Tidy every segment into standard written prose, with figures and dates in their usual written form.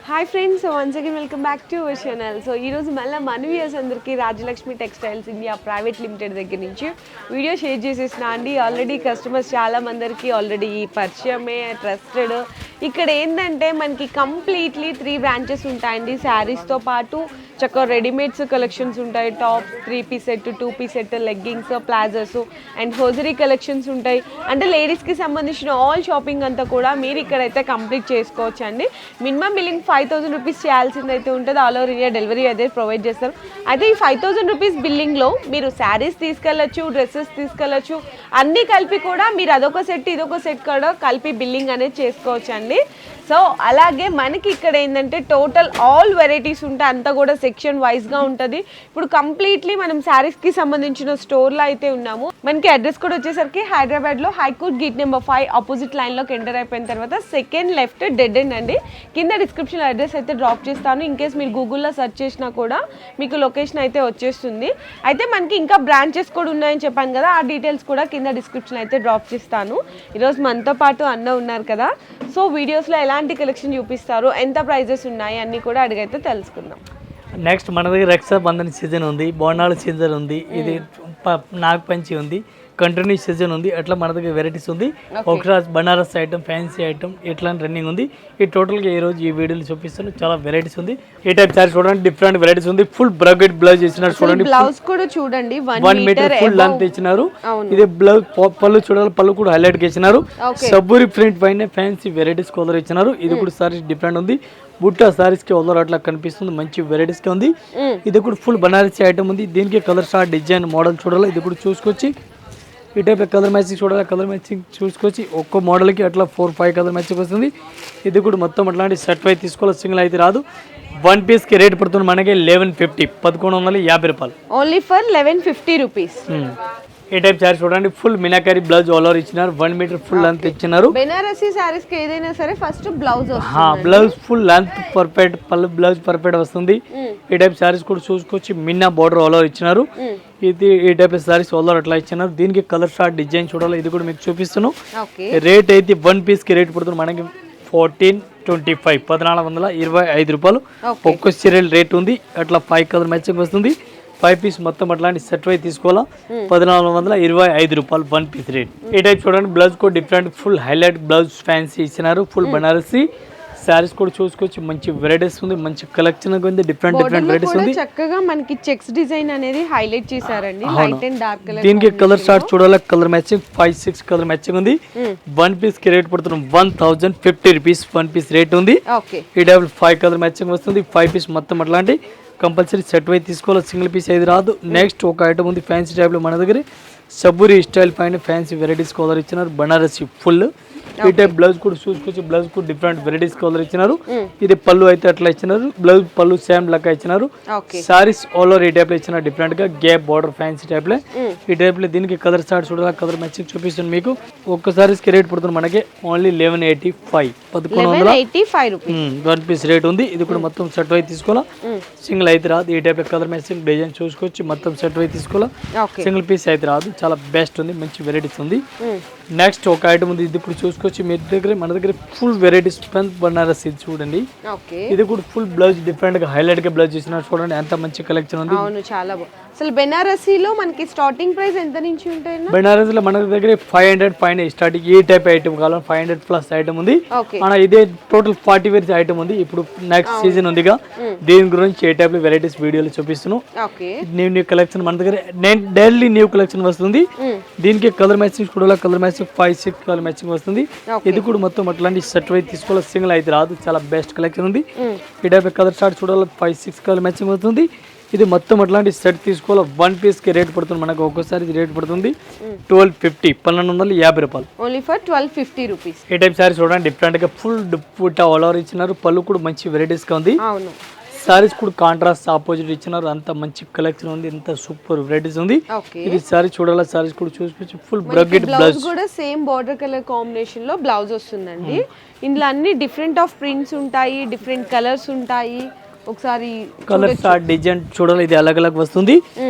Hi friends, so once again welcome back to our channel. So ఈరోజు మళ్ళీ మన viewers అందరికీ Rajalakshmi textiles India private limited దగ్గర నుంచి వీడియో షేర్ చేసేసిన అండి. ఆల్రెడీ కస్టమర్స్ చాలా మందికి ఆల్రెడీ పరిచయమే, ట్రస్టెడ్. ఇక్కడ ఏంటంటే మనకి కంప్లీట్లీ 3 బ్రాంచెస్ ఉంటాయండి. శారీస్తో పాటు చక్కగా రెడీమేడ్స్ కలెక్షన్స్ ఉంటాయి. Top 3 piece set, 2 piece set, leggings, palazzos and hosiery collections ఉంటాయి. అంటే లేడీస్కి సంబంధించిన ఆల్ షాపింగ్ అంతా కూడా మీరు ఇక్కడైతే కంప్లీట్ చేసుకోవచ్చు అండి. మినిమం బిల్లింగ్ 5000 రూపీస్ చేయాల్సింది అయితే ఉంటుంది. ఆల్ ఓవర్ ఇండియా డెలివరీ అయితే ప్రొవైడ్ చేస్తారు. అయితే ఈ 5000 రూపీస్ బిల్లింగ్లో మీరు శారీస్ తీసుకెళ్ళచ్చు, డ్రెస్సెస్ తీసుకెళ్ళచ్చు. అన్నీ కలిపి కూడా మీరు అదొక సెట్ ఇదొక సెట్ కూడా కలిపి బిల్లింగ్ అనేది చేసుకోవచ్చు అండి. సో అలాగే మనకి ఇక్కడ ఏంటంటే టోటల్ ఆల్ వెరైటీస్ ఉంటాయి. అంతా కూడా సెక్షన్ వైజ్గా ఉంటుంది. ఇప్పుడు కంప్లీట్లీ మనం శారీస్కి సంబంధించిన స్టోర్లో అయితే ఉన్నాము. మనకి అడ్రస్ కూడా వచ్చేసరికి హైదరాబాద్లో హైకోర్ట్ గేట్ నెంబర్ 5 ఆపోజిట్ లైన్లోకి ఎంటర్ అయిపోయిన తర్వాత సెకండ్ లెఫ్ట్ డెడ్ ఎండ్ అండి. కింద డిస్క్రిప్షన్లో అడ్రస్ అయితే డ్రాప్ చేస్తాను. ఇన్ కేస్ మీరు గూగుల్లో సెర్చ్ చేసినా కూడా మీకు లొకేషన్ అయితే వచ్చేస్తుంది. అయితే మనకి ఇంకా బ్రాంచెస్ కూడా ఉన్నాయని చెప్పాను కదా, ఆ డీటెయిల్స్ కూడా కింద డిస్క్రిప్షన్ అయితే డ్రాప్ చేస్తాను. ఈరోజు మనతో పాటు అన్న ఉన్నారు కదా, సో వీడియోస్లో ఎలాంటి కలెక్షన్ చూపిస్తారు, ఎంత ప్రైజెస్ ఉన్నాయి అన్నీ కూడా అడిగైతే తెలుసుకుందాం. నెక్స్ట్ మన దగ్గర రక్షాబంధన్ సీజన్ ఉంది, బోనాల సీజన్ ఉంది, ఇది నాగపంచి ఉంది, కంటిన్యూ సీజన్ ఉంది. అట్లా మన దగ్గర వెరైటీస్ ఉంది. ఒకసారి బనారస్ ఐటమ్, ఫ్యాన్సీ ఐటమ్ ఇట్లా రన్నింగ్ ఉంది. ఈ టోటల్గా ఈ రోజు ఈ వీడియోలో చూపిస్తాను. చాలా వెరైటీస్ ఉంది. ఈ టైప్ సారీ చూడండి, డిఫరెంట్ వెరైటీస్ ఉంది. ఫుల్ బ్రకెట్ బ్లౌజ్ ఇచ్చినారు చూడండి. బ్లౌజ్ కూడా చూడండి 1 మీటర్ ఫుల్ లెంత్ ఇచ్చినారు. ఇది బ్లౌజ్ పళ్ళు చూడాలి, పళ్ళు కూడా హైలైట్ గా ఇచ్చినారు. సబ్బూరి ప్రింట్ పైన ఫ్యాన్సీ వెరైటీస్ కలర్ ఇచ్చినారు. ఇది కూడా సారీ డిఫరెంట్ ఉంది. బుట్టా సారీస్ కి కలర్ అట్లా కనిపిస్తుంది, మంచి వెరైటీస్ గా ఉంది. ఇది కూడా ఫుల్ బనారసి ఐటమ్ ఉంది. దీనికి కలర్ షార్ట్ డిజైన్ మోడల్ చూడాలి. ఇది కూడా చూసుకొచ్చి ఈ టైప్ కలర్ మ్యాచింగ్ చూడాలి. కలర్ మ్యాచింగ్ చూసుకొచ్చి ఒక్కో మోడల్కి అట్లా 4-5 కలర్ మ్యాచింగ్ వస్తుంది. ఇది కూడా మొత్తం అట్లాంటి సెట్ అయితే తీసుకోవాలి, సింగిల్ అయితే రాదు. 1 పీస్కి రేట్ పడుతుంది మనకి 1150, 1150 రూపాయలు. Only for 1150 rupees. ఈ టైప్ సారీ చూడండి, full meenakari blouse all over ఇచ్చినారు. 1 మీటర్ ఫుల్ లెంత్ ఇచ్చినారు. బెనారసీ సారీస్ కి ఏదైనా సరే first blouse blouse full length perfect, పళ్ళు బ్లౌజ్ పర్ఫెక్ట్ వస్తుంది. ఈ టైప్ సారీస్ కూడా చూసుకొచ్చి మిన్నా బార్డర్ ఆల్ ఓవర్ ఇచ్చినారు. ఇది ఈ టైప్ సారీస్ ఆల్ ఓవర్ అట్లా ఇచ్చినారు. దీనికి కలర్ షార్ట్ డిజైన్ చూడాలి. ఇది కూడా మీకు చూపిస్తున్నాను. రేట్ అయితే 1 పీస్ కి రేట్ పడుతుంది మనకి 1425, 1425 రూపాయలు. ఒక్క సీరియల్ రేట్ ఉంది. అట్లా 5 కలర్ మ్యాచింగ్ వస్తుంది. 5 పీస్ మొత్తం అట్లాంటి సెట్ వై తీసుకోవాలా, 1425 రూపాయలు 1 పీస్ రేట్. ఈ టైప్ చూడండి, బ్లౌజ్ కూడా different full highlight blouse fancy ఇచ్చినారు. ఫుల్ బనారసి సారీస్ కూడా చూసుకోవచ్చు, మంచి వెరైటీస్ ఉంది, మంచి కలెక్షన్ ఉంది, డిఫరెంట్ వెరైటీస్ ఉంది. చక్కగా మనకి చెక్స్ డిజైన్ అనేది హైలైట్ చేశారండి, లైట్ అండ్ డార్క్ కలర్. దీనికి కలర్ షార్ట్ చూడాలి, కలర్ మ్యాచింగ్ 5-6 కలర్ మ్యాచింగ్ ఉంది. 1 పీస్ కి రేట్ పడుతుంది 1050 రూపీస్ 1 పీస్ రేట్ ఉంది. ఈ టైప్ 5 కలర్ మ్యాచింగ్ వస్తుంది. 5 పీస్ మొత్తం అట్లాంటి కంపల్సరీ సెట్ వై తీసుకోవాలి, సింగిల్ పీస్ అయితే రాదు. నెక్స్ట్ ఒక ఐటమ్ ఉంది ఫ్యాన్సీ టైప్లో మన దగ్గర సబ్బూరి స్టైల్ పైన ఫ్యాన్సీ వెరైటీస్ కలర్ ఇచ్చినారు. బనారసి ఫుల్ ఈ టైప్ బ్లౌజ్ కూడా చూసుకొచ్చి బ్లౌజ్ కూడా డిఫరెంట్ వెరైటీస్ కలర్ ఇచ్చినారు. ఇది పళ్ళు అయితే అట్లా ఇచ్చినారు. బ్లౌజ్ పళ్ళు సేమ్ లెక్క ఇచ్చినారు. సారీస్ ఆల్ ఓవర్ ఈ టైప్ లో ఇచ్చినారు, డిఫరెంట్ గా గ్యాప్ బార్డర్ ఫ్యాన్సీ టైప్ లో. ఈ టైప్ లో దీనికి కలర్ స్టార్ట్ చూడాలి, కలర్ మ్యాచింగ్ చూపిస్తుంది మీకు. ఒక్క సారీస్ కి రేట్ పడుతుంది మనకి ఓన్లీ 1185, 1185 1 పీస్ రేట్ ఉంది. ఇది కూడా మొత్తం సెట్ వై తీసుకోవాలా, సింగిల్ అయితే రాదు. ఈ టైప్ లో కలర్ మ్యాచింగ్ డిజైన్ చూసుకోవచ్చు, మొత్తం సెట్ వై తీసుకోవాలా, సింగిల్ పీస్ అయితే రాదు. చాలా బెస్ట్ ఉంది, మంచి వెరైటీస్ ఉంది. నెక్స్ట్ ఒక ఐటమ్ ఉంది. ఇది కూడా చూసుకోవచ్చు మీ దగ్గర, మన దగ్గర ఫుల్ వెరైటీస్ బనారస్ ఇది చూడండి. ఇది కూడా ఫుల్ బ్లౌజ్ డిఫరెంట్ గా హైలైట్ గా బ్లౌజ్ ఇచ్చినారు చూడండి, ఎంత మంచి కలెక్షన్ ఉంది. అవును, చాలా బాగుంది. అసలు బెనారసీలో మనకి స్టార్టింగ్ ప్రైస్ ఎంత నుంచి ఉంటాయి? బెనారసీలో మన దగ్గర 500 పైన స్టార్టింగ్. ఈ టైప్ ఐటమ్ కావాలి 500 ప్లస్ ఐటమ్ ఉంది. ఇదే టోటల్ 40 వేర్స్ ఐటమ్ ఉంది. ఇప్పుడు నెక్స్ట్ సీజన్ ఉందిగా, దీని గురించి ఏ టైప్ వెరైటీస్ వీడియోలు చూపిస్తున్నాను. న్యూ కలెక్షన్ మన దగ్గర డైలీ న్యూ కలెక్షన్ వస్తుంది. దీనికి కలర్ మ్యాచింగ్ కూడా కలర్ మ్యాచింగ్ 5-6 కలర్ మ్యాచింగ్ వస్తుంది. ఇది కూడా మొత్తం అట్లాంటి సెట్ వై తీసుకోవాలి, సింగిల్ అయితే రాదు. చాలా బెస్ట్ కలెక్షన్ ఉంది. ఈ టైప్ కలర్ స్టార్ట్ చూడాలి, 5-6 కలర్ మ్యాచింగ్ వస్తుంది. ఇది మొత్తం అట్లాంటి సెట్ తీసుకోవాలి. 1 పీస్ కి రేట్ పడుతుంది మనకు ఒక్కోసారి రేట్ పడుతుంది 1250, 1250 రూపాయలు. Only for 1250 rupees. ఈ టైప్ సారీ చూడండి, డిఫరెంట్ గా ఫుల్ దుప్పట్టా ఆల్ ఓవర్ ఇచ్చినారు. పళ్ళు కూడా మంచి వెరైటీస్ గా ఉంది. సారీస్ కూడా కాంట్రాస్ట్ ఆపోజిట్ ఇచ్చినారు. అంత మంచి కలెక్షన్ ఉంది, ఎంత సూపర్ వెరైటీస్ ఉంది. ఇది సారీ చూడాలి, సారీస్ కూడా చూసుకోవచ్చు. ఫుల్ బ్రకెట్ బ్లౌజ్ కూడా సేమ్ బార్డర్ కలర్ కాంబినేషన్ లో బ్లౌజ్ వస్తుందండి. ఇందులో అన్ని డిఫరెంట్ ఆఫ్ ప్రింట్స్ ఉంటాయి, డిఫరెంట్ కలర్స్ ఉంటాయి. ఒకసారి కలర్ చార్ట్ డిజైన్ చూడాలి, ఇది అలగ్ అలగ్ వస్తుంది.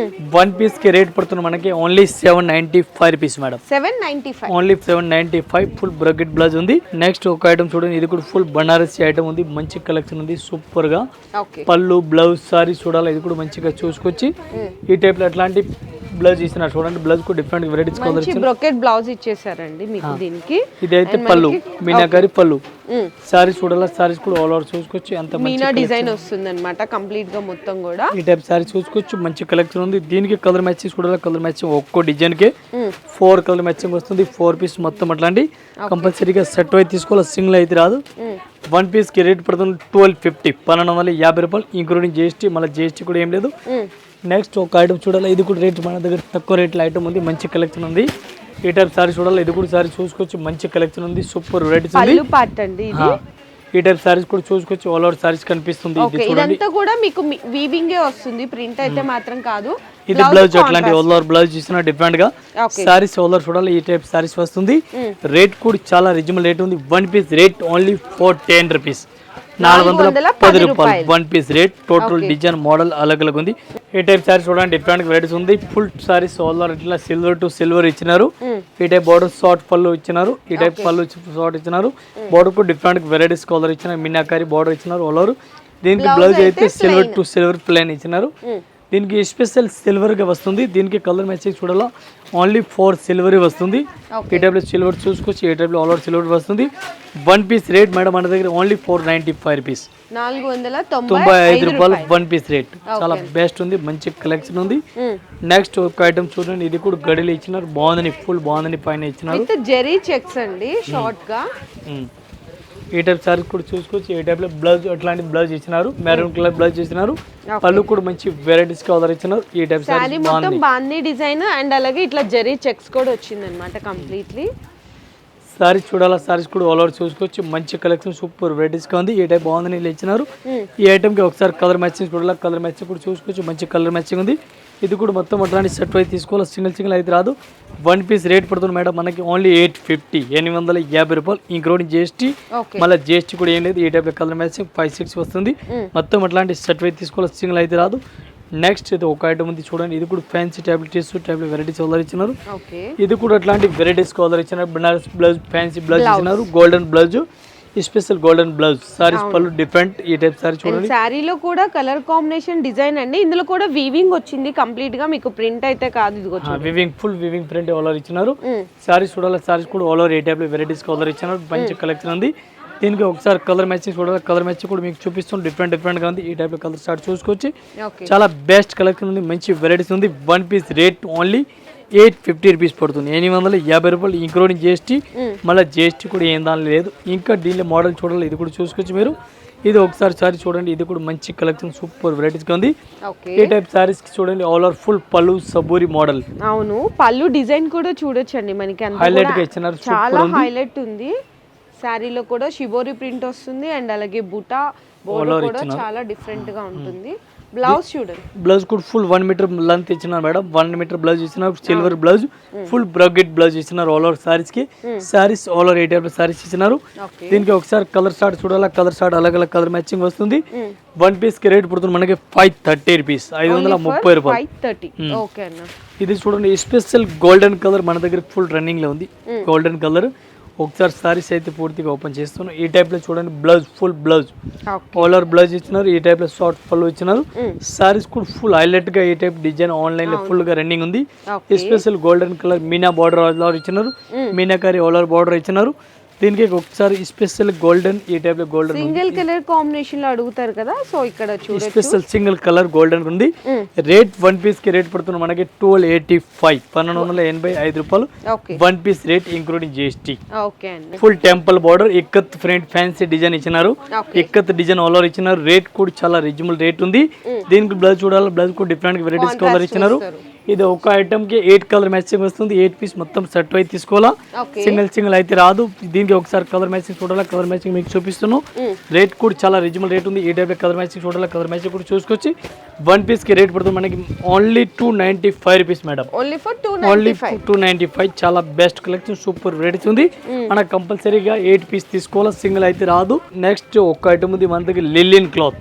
వన్ పీస్ కి రేట్ పడుతుంది మనకి only 795 rupees madam. 795 only 795. Full bracket blouse ఉంది. నెక్స్ట్ ఒక ఐటమ్ చూడండి, ఇది కూడా ఫుల్ బనారసి ఐటమ్ ఉంది, మంచి కలెక్షన్ ఉంది సూపర్ గా. పళ్ళు బ్లౌజ్ సారీ చూడాలి, ఇది కూడా మంచిగా చూసుకొచ్చి ఈ టైప్ లో అట్లాంటి బ్లౌజ్ ఇస్తున్నారు చూడండి. బ్లౌజ్ కూడా డిఫరెంట్ వెరైటీస్ కలర్ మంచి బ్రోకెట్ బ్లౌజ్ ఇచ్చేసారండి మీకు దీనికి. ఇదైతే పళ్ళు మీనాకారి పళ్ళు. సారీస్ చూడాలి, సారీస్ కూడా ఆల్ ఓవర్ చూసుకోవచ్చు, అంత మీనా డిజైన్ వస్తుంది అనమాట కంప్లీట్ గా మొత్తం కూడా. ఈ టైప్ సారీ చూసుకోవచ్చు, మంచి కలెక్షన్ ఉంది. దీనికి కలర్ మ్యాచింగ్ చూడాలి, కలర్ మ్యాచింగ్ ఒక్కో డిజైన్ కి 4 కలర్ మ్యాచింగ్ వస్తుంది. 4 పీస్ మొత్తం అట్లాంటి కంపల్సరీగా సెట్ అయితే తీసుకోవాలి, సింగిల్ అయితే రాదు. వన్ పీస్ కి రేట్ పడుతుంది 1250, 1250 రూపాయలు ఇంక్లూడింగ్ జిఎస్టీ. మళ్ళీ జిఎస్టీ కూడా ఏం లేదు. నెక్స్ట్ ఒక ఐటమ్ చూడాలి, ఇది కూడా రేట్ మన దగ్గర తక్కువ రేట్లో ఐటమ్ ఉంది, మంచి కలెక్షన్ ఉంది. ఈ టైప్ సారీ చూడాలి, ఇది కూడా సారీ చూసుకోవచ్చు, మంచి కలెక్షన్ ఉంది, సూపర్ వెరైటీస్ ఉంది. ఈ టైప్ సారీస్ కూడా చూసుకోవచ్చు, ఆల్ ఓవర్ సారీస్ కనిపిస్తుంది. ఇదంతా కూడా మీకు వీవింగ్ వస్తుంది, ప్రింట్ అయితే మాత్రం కాదు. ఇది బ్లౌజ్ అట్లాంటి ఆల్ ఓవర్ బ్లౌజ్ ఇస్తున్నా డిఫరెంట్ గా. సారీస్ ఆల్ ఓవర్ చూడాలి, ఈ టైప్ సారీస్ వస్తుంది. రేట్ కూడా చాలా రీజనబుల్ రేట్ ఉంది. One piece rate only 410 rupees, 410 రూపాయలు one piece rate. Total design model అలగ్ అలగ్ ఉంది. ఈ టైప్ సారీ చూడండి, డిఫరెంట్ వెరైటీస్ ఉంది. ఫుల్ సారీస్ ఆల్ ఓవర్ ఇట్లా సిల్వర్ టు సిల్వర్ ఇచ్చినారు. ఈ టైప్ బార్డర్ షార్ట్ పళ్ళు ఇచ్చినారు, ఈ టైప్ పళ్ళు షార్ట్ ఇచ్చినారు. బార్డర్ కు డిఫరెంట్ వెరైటీస్ కలర్ ఇచ్చినారు, మీనాకారి బార్డర్ ఇచ్చినారు ఆల్ ఓవర్. దీనికి బ్లౌజ్ అయితే సిల్వర్ టు సిల్వర్ ప్లేన్ ఇచ్చినారు. దీనికి స్పెషల్ సిల్వర్ గా వస్తుంది. దీనికి కలర్ మ్యాచింగ్ చూడాలా, ఓన్లీ 4 సిల్వర్ వస్తుంది. ఈ టైప్ లో సిల్వర్ చూసుకోవచ్చు, ఈ టైప్ లో ఆల్ ఓవర్ సిల్వర్ వస్తుంది. వన్ పీస్ రేట్ మేడం మన దగ్గర ఓన్లీ 495 రూపీస్, 495 రూపాయలు వన్ పీస్ రేట్. చాలా బెస్ట్ ఉంది, మంచి కలెక్షన్ ఉంది. నెక్స్ట్ ఒక ఐటమ్ చూడండి, ఇది కూడా గడిలు ఇచ్చినారు, బాగుందని ఫుల్ బాగుందని పైన ఇచ్చినారు. జెరీ చెక్స్ అండి షార్ట్ గా. ఈ టైప్ సారీస్ కూడా చూసుకోవచ్చు, ఈ టైప్ లో బ్లౌజ్ అట్లాంటి బ్లౌజ్ ఇచ్చినారు, మెరూన్ కలర్ బ్లౌజ్ ఇచ్చినారు. పళ్ళు కూడా మంచి వెరైటీస్ కలర్ ఇచ్చినారు. ఈ టైప్ సారీ మొత్తం బాందీ డిజైన్ అండ్ అలాగే ఇట్లా జెరీ చెక్స్ కూడా వచ్చింది అనమాట కంప్లీట్లీ. సారీస్ చూడాలా, సారీస్ కూడా ఆల్ ఓవర్ చూసుకోవచ్చు, మంచి కలెక్షన్ సూపర్ వెరైటీస్ గా ఉంది. ఈ టైప్ బాగుందని ఇచ్చినారు. ఈ ఐటమ్ కి ఒకసారి కలర్ మ్యాచింగ్ చూడాలా, కలర్ మ్యాచింగ్ కూడా చూసుకోవచ్చు, మంచి కలర్ మ్యాచింగ్ ఉంది. ఇది కూడా మొత్తం అట్లాంటి సెట్ అయితే తీసుకోవాలి, సింగిల్ అయితే రాదు. వన్ పీస్ రేట్ పడుతుంది మేడం మనకి ఓన్లీ 850, 850 రూపాయలు ఇంక్లూడింగ్ జిఎస్టీ. మళ్ళీ జిఎస్టీ కూడా ఏం లేదు. ఈ టైప్ కలర్ మ్యాచింగ్ 5, 6 వస్తుంది. మొత్తం అట్లాంటి సెట్ అయితే తీసుకోవాలి, సింగిల్ అయితే రాదు. నెక్స్ట్ ఇది ఒక ఐటమ్ ఉంది చూడండి, ఇది కూడా fancy tablets type varieties colour ఇచ్చినారు. ఇది కూడా అట్లాంటి వెరైటీస్ కలర్ ఇచ్చినారు. బనారస్ బ్లౌజ్, ఫ్యాన్సీ బ్లౌజ్ ఇచ్చినారు, golden blouse, special golden blouse. Saris పళ్ళు డిఫరెంట్. ఈ టైప్ సారీ చూడండి, సారీలో కూడా కలర్ కాంబినేషన్ డిజైన్ అండి. ఇందులో కూడా వీవింగ్ వచ్చింది కంప్లీట్ గా, మీకు ప్రింట్ అయితే కాదు. ఇది weaving full weaving print all over ఇచ్చినారు. సారీస్ చూడాలి, సారీస్ కూడా ఆల్ ఓవర్ ఈ టైప్ లో వెరైటీస్ కలర్ ఇచ్చినారు, మంచి కలెక్షన్ ఉంది. దీనికి ఒకసారి కలర్ మ్యాచింగ్ చూడాలి, కలర్ మ్యాచింగ్ కూడా మీకు చూపిస్తుంది, డిఫరెంట్ గా ఉంది. ఈ టైప్ లో కలర్ స్టార్ట్ చూసుకోవచ్చు, చాలా బెస్ట్ కలెక్షన్ ఉంది, మంచి వెరైటీస్ ఉంది. One piece rate only 850 rupees పడుతుంది, 850 రూపాయలు ఇంక్లూడింగ్ జిఎస్టీ. మళ్ళీ జిఎస్టీ కూడా ఏం దాని లేదు. ఇంకా దీనిలో మోడల్ చూడాలి, ఇది కూడా చూసుకోవచ్చు మీరు. ఇది ఒకసారి సారీ చూడండి, ఇది కూడా మంచి కలెక్షన్ సూపర్ వెరైటీస్ గా ఉంది. ఈ టైప్ సారీస్ చూడండి, ఆల్ ఓవర్ ఫుల్ పళ్ళు సబూరి మోడల్. అవును, పళ్ళు డిజైన్ కూడా చూడొచ్చండి, మనకి హైలైట్ గా ఇచ్చినారు, చాలా హైలైట్ ఉంది. సారీలో కూడా షిబోరి ప్రింట్ వస్తుంది అండ్ అలాగే బుటా బోర్డర్ కూడా చాలా డిఫరెంట్ గా ఉంటుంది. బ్లౌజ్ చూడండి, బ్లౌజ్ కూడా ఫుల్ 1 మీటర్ లెంత్ ఇచ్చినారు మేడం. 1 మీటర్ బ్లౌజ్ ఇచ్చినారు, silver blouse, full bracket blouse ఇచ్చినారు ఆల్ ఓవర్ సారీస్ కి. సారీస్ ఆల్ ఓవర్ 8 సారీస్ ఇచ్చినారు. దీనికి ఒకసారి కలర్ స్టార్ట్ చూడాలా, కలర్ స్టార్ట్ అలగ్ అలగ్ కలర్ మ్యాచింగ్ వస్తుంది. వన్ పీస్ కి రేట్ పడుతుంది మనకి 530 రూపీస్, 530 రూపాయలు. ఇది చూడండి, స్పెషల్ గోల్డెన్ కలర్ మన దగ్గర ఫుల్ రన్నింగ్ లో ఉంది, గోల్డెన్ కలర్. ఒకసారి సారీస్ అయితే పూర్తిగా ఓపెన్ చేస్తున్నాను. ఈ టైప్ లో చూడండి, blouse full blouse all over blouse ఇచ్చినారు. ఈ టైప్ లో షార్ట్ పళ్ళు ఇచ్చినారు. సారీస్ కూడా ఫుల్ హైలైట్ గా ఈ టైప్ డిజైన్ ఆన్లైన్ లో ఫుల్ గా రన్నింగ్ ఉంది. Special golden colour meena border all over ఇచ్చినారు, మీనాకారి ఆల్ ఓవర్ బార్డర్ ఇచ్చినారు. దీనికి ఒకసారి స్పెషల్ గోల్డెన్, ఈ టైప్ లో గోల్డెన్ సింగిల్ కలర్ కాంబినేషన్ లో అడుగుతారు కదా, సో ఇక్కడ చూడండి స్పెషల్ సింగిల్ కలర్ గోల్డెన్ ఉంది. రేట్ వన్ పీస్ కి రేట్ పడుతుంది మనకి 1285, 1285 రూపాయలు one piece rate including GST. Full temple border, ikat front fancy design ఇచ్చినారు, ఇక్కత్ డిజైన్ ఆల్ ఓవర్ ఇచ్చినారు. రేట్ కూడా చాలా రీజనబుల్ రేట్ ఉంది. దీనికి బ్లౌజ్ చూడాలి, బ్లౌజ్ కూడా డిఫరెంట్ వెరైటీస్ కలర్ ఇచ్చినారు. ఇది ఒక ఐటమ్ కి 8 కలర్ మ్యాచింగ్ వస్తుంది. 8 పీస్ మొత్తం సెట్ అయితే తీసుకోవాలా, సింగిల్ అయితే రాదు. దీనికి ఒకసారి కలర్ మ్యాచింగ్ చూడాలా, కలర్ మ్యాచింగ్ మీకు చూపిస్తున్నాను. రేట్ కూడా చాలా రీజనబుల్ రేట్ ఉంది. ఈ టైప్ కలర్ మ్యాచింగ్ చూడాలా, కలర్ మ్యాచింగ్ కూడా చూసుకోవచ్చు. 1 పీస్ కి రేట్ పడుతుంది మనకి ఓన్లీ 295 రూపీస్ మేడం. ఓన్లీ 295. చాలా బెస్ట్ కలెక్షన్, సూపర్ వెరైటీస్ ఉంది. మనకు కంపల్సరీగా 8 పీస్ తీసుకోవాలా, సింగిల్ అయితే రాదు. నెక్స్ట్ ఒక ఐటమ్ ఉంది మన దగ్గర లిలియన్ క్లాత్.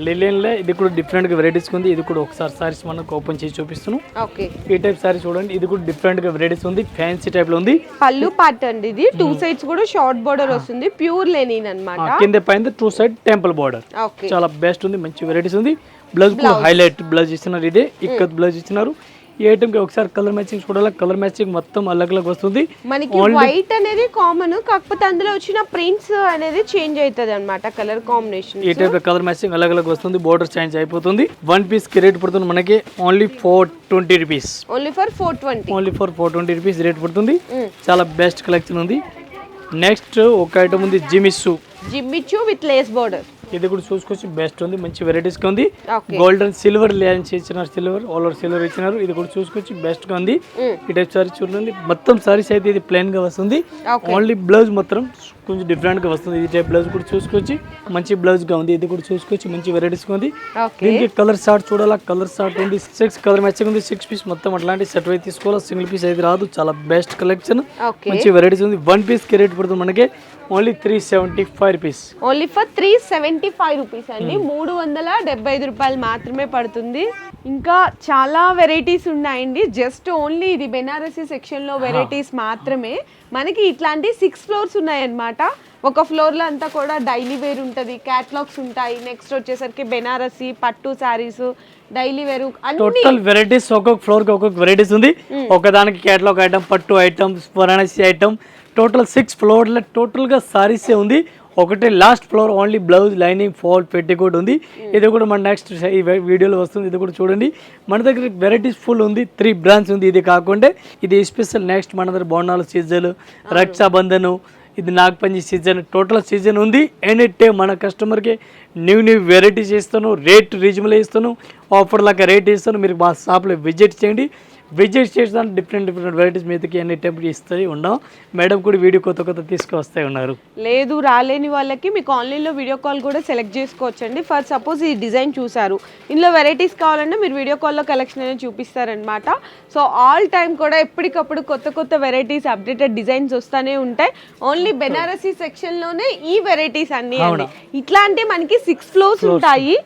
లిలియన్ లో ఇది కూడా డిఫరెంట్ గా వెరైటీస్ ఉంది. ఇది కూడా ఒకసారి సారీస్ మనకు ఓపెన్ చేసి చూపిస్తున్నాను. ఈ టైప్ సారీ చూడండి, ఇది కూడా డిఫరెంట్ గా వెరైటీస్ ఉంది. ఫ్యాన్సీ టైప్ లో ఉంది. పళ్ళు పార్ట్ అండి ఇది. 2 సైడ్స్ కూడా షార్ట్ బోర్డర్ వస్తుంది. ప్యూర్ లెనిన్ అన్నమాట. కింద పైన 2 సైడ్ టెంపుల్ బోర్డర్. చాలా బెస్ట్ ఉంది, మంచి వెరైటీస్ ఉంది. బ్లౌజ్ కూడా హైలైట్ బ్లౌజ్ ఇస్తున్నారు. ఇదే ఇక్కడ బ్లౌజ్ ఇస్తున్నారు. ఈ ఐటమ్ కి ఒకసారి కలర్ మ్యాచింగ్ చూడాలి, కలర్ మ్యాచింగ్ మొత్తం అలగ్ అలగ్ వస్తుంది. మనకి వైట్ అనేది కామన్, కాకపోతే అందులో వచ్చిన ప్రింట్స్ అనేది చేంజ్ అవుతుంది అన్నమాట, కలర్ కాంబినేషన్. ఈ టైప్ కలర్ మ్యాచింగ్ అలగ్ అలగ్ వస్తుంది. బోర్డర్ చేంజ్ అయిపోతుంది. 1 పీస్ కి రేట్ పడుతుంది మనకి only 420 rupees. Only for 420 rupees rate పడుతుంది. చాలా బెస్ట్ కలెక్షన్ ఉంది. నెక్స్ట్ ఒక ఐటమ్ ఉంది జిమ్మిచ్చు విత్ లేస్ బోర్డర్. ఇది కూడా చూసుకోవచ్చు, బెస్ట్ ఉంది, మంచి వెరైటీస్ గా ఉంది. గోల్డెన్ సిల్వర్ లైన్స్ ఇచ్చినారు, సిల్వర్ ఆల్ ఓవర్ సిల్వర్ ఇచ్చినారు. ఇది కూడా చూసుకోవచ్చు, బెస్ట్ గా ఉంది. ఈ టైప్ సారీ చూడండి, మొత్తం సారీస్ అయితే ఇది ప్లెయిన్ గా వస్తుంది. ఓన్లీ బ్లౌజ్ మాత్రం కొంచెం డిఫరెంట్ గా వస్తుంది. ఈ టైప్ బ్లౌజ్ కూడా చూసుకోవచ్చు, మంచి బ్లౌజ్ గా ఉంది. ఇది కూడా చూసుకోవచ్చు, మంచి వెరైటీస్ గా ఉంది. దీనికి కలర్ షార్ట్ చూడాలా, కలర్ షార్ట్ ఉంది. 6 కలర్ మ్యాచింగ్ ఉంది. 6 పీస్ మొత్తం అట్లాంటి సెట్ అయితే తీసుకోవాలా, సింగిల్ పీస్ అయితే రాదు. చాలా బెస్ట్ కలెక్షన్, మంచి వెరైటీస్ ఉంది. 1 పీస్ కి రేట్ పడుతుంది మనకి only 375 rupees. Only for 375 rupees అండి. 375 రూపాయలు మాత్రమే పడుతుంది. ఇంకా చాలా వెరైటీస్ ఉన్నాయండి. జస్ట్ ఓన్లీ ఇది బెనారసీ సెక్షన్ లో వెరైటీస్ మాత్రమే. మనకి ఇట్లాంటి 6 ఫ్లోర్స్ ఉన్నాయన్నమాట. ఒక ఫ్లోర్ లో అంతా కూడా డైలీ వేర్ ఉంటుంది, క్యాటలాగ్స్ ఉంటాయి. నెక్స్ట్ వచ్చేసరికి బెనారసీ పట్టు sarees, daily wear, total varieties. ఒక్కొక్క ఫ్లోర్ కి ఒక్కొక్క వెరైటీస్ ఉంది. ఒకదానికి క్యాటలాగ్ ఐటమ్, పట్టు ఐటమ్, బెనారసీ ఐటమ్, టోటల్ 6 ఫ్లోర్ల టోటల్ గా సారీసే ఉంది. ఒకటే last floor only blouse, lining, fall, petticoat ఉంది. ఇది కూడా మన నెక్స్ట్ ఈ వీడియోలో వస్తుంది. ఇది కూడా చూడండి, మన దగ్గర వెరైటీస్ ఫుల్ ఉంది. 3 బ్రాండ్స్ ఉంది. ఇది కాకుండా ఇది స్పెషల్ నెక్స్ట్ మన దగ్గర బోనాలు సీజన్, రక్షాబంధన్, ఇది నాగపంచి సీజన్, టోటల్ సీజన్ ఉంది. ఎనీ టైం మన కస్టమర్కి న్యూ వెరైటీస్ ఇస్తాను, రేట్ రీజనబుల్ ఇస్తాను, ఆఫర్ లాగా రేట్ ఇస్తాను. మీరు మా షాప్లో విజిట్ చేయండి. విజిట్ చేసిన డిఫరెంట్ వెరైటీస్ మీదకి అన్ని టైప్ ఇస్తాయి ఉన్నాం. మేడం కూడా వీడియో కొత్త తీసుకొస్తాయి ఉన్నారు. లేదు, రాలేని వాళ్ళకి మీకు ఆన్లైన్లో వీడియో కాల్ కూడా సెలెక్ట్ చేసుకోవచ్చండి. ఫర్ సపోజ్ ఈ డిజైన్ చూసారు, ఇందులో వెరైటీస్ కావాలంటే మీరు వీడియో కాల్లో కలెక్షన్ అనేది చూపిస్తారనమాట. సో ఆల్ టైమ్ కూడా ఎప్పటికప్పుడు కొత్త వెరైటీస్, అప్డేటెడ్ డిజైన్స్ వస్తూనే ఉంటాయి. ఓన్లీ బెనారసీ సెక్షన్లోనే ఈ వెరైటీస్ అన్నీ. ఇట్లాంటి మనకి 6 ఫ్లోర్స్ ఉంటాయి.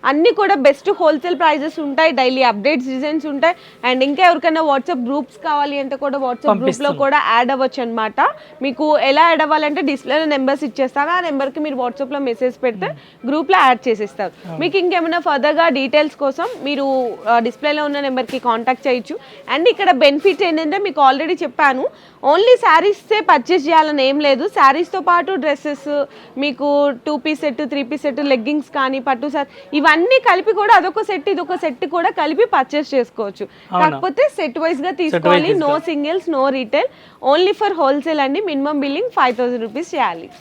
అన్నీ కూడా బెస్ట్ హోల్సేల్ ప్రైజెస్ ఉంటాయి. డైలీ అప్డేట్స్, డిజైన్స్ ఉంటాయి. అండ్ ఇంకా ఎవరికైనా వాట్సాప్ గ్రూప్స్ కావాలి అంటే కూడా వాట్సాప్ గ్రూప్లో కూడా యాడ్ అవ్వచ్చు అనమాట. మీకు ఎలా యాడ్ అవ్వాలంటే డిస్ప్లేలో నెంబర్స్ ఇచ్చేస్తాను. ఆ నెంబర్కి మీరు వాట్సాప్లో మెసేజ్ పెడితే గ్రూప్లో యాడ్ చేసేస్తారు. మీకు ఇంకేమైనా ఫర్దర్గా డీటెయిల్స్ కోసం మీరు డిస్ప్లేలో ఉన్న నెంబర్కి కాంటాక్ట్ చేయొచ్చు. అండ్ ఇక్కడ బెనిఫిట్ ఏంటంటే మీకు ఆల్రెడీ చెప్పాను, ఓన్లీ శారీసే పర్చేస్ చేయాలని ఏం లేదు. శారీస్తో పాటు డ్రెస్సెస్, మీకు 2 piece set, 3 piece set, leggings కానీ, పట్టు సార్, ఇవన్నీ కలిపి కూడా అదొక సెట్, ఇదొక సెట్ కూడా కలిపి పర్చేస్ చేసుకోవచ్చు. కాకపోతే సెట్ వైజ్ గా తీసుకోవాలి. No singles, no retail, only for wholesale అండి. మినిమం బిల్లింగ్ 5000 రూపీస్ చేయాలి.